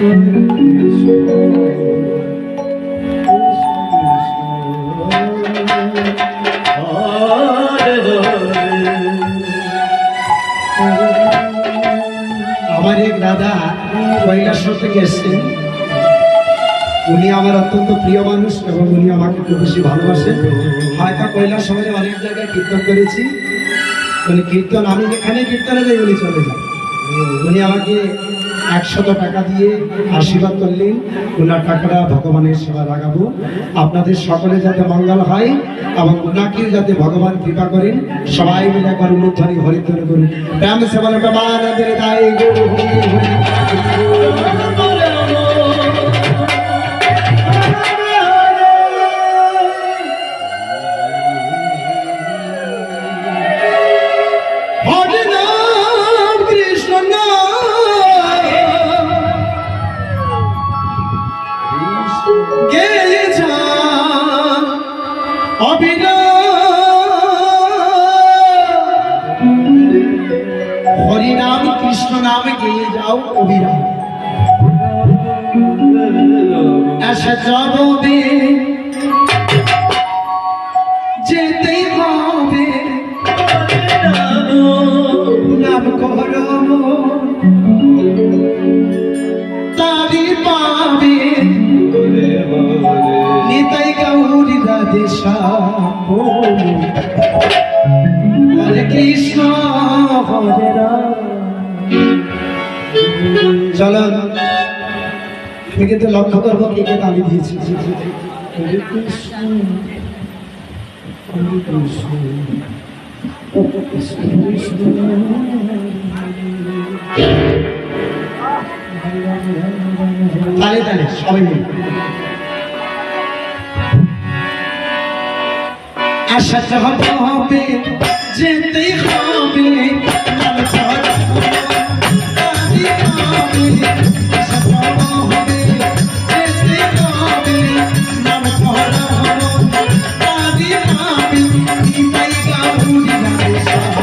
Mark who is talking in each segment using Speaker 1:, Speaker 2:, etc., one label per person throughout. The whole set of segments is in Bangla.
Speaker 1: আমার এক দাদা কৈলাসহর থেকে এসছেন। উনি আমার অত্যন্ত প্রিয় মানুষ এবং উনি আমাকে খুব বেশি ভালোবাসেন। হয়তো কৈলাস শহরে অনেক জায়গায় কীর্তন করেছি, মানে কীর্তন আমি যেখানে কীর্তনে যাই উনি চলে যান। উনি আমাকে 100 টাকা দিয়ে আশীর্বাদ করলেন, ওনার টাকাটা ভগবানের সেবা লাগাবো। আপনাদের সকলে যাতে মঙ্গল হয় এবং ওনাকেও যাতে ভগবান কৃপা করেন। সবাই মিলে একবার উলুধ্বনি হরিধ্বনি করুন। প্রেম সে বলে প্রেমানন্দের দায় গরু হরি হরি। हरि नाम कृष्ण नाम गए जाओ अभिराम। ऐसा जाबे जेते पावे नाम करम तारी पावे निताई गौरी राधे श्याम। हरे कृष्ण हरे राम। चलो থেকে তো লক্ষ্য করবো কে কে তালি দিয়েছে। হরে কৃষ্ণ হরে কৃষ্ণ কৃষ্ণ কৃষ্ণ। তালে তালে সবাই মিলে আশা হবে যেতে হবে নাম ধরা তালি হবে। আশা হবে যেতে হবে নাম ধরা তালি হবে। নিতাই গৌরী রাধে শ্যাম।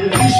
Speaker 1: কৃষ্ণ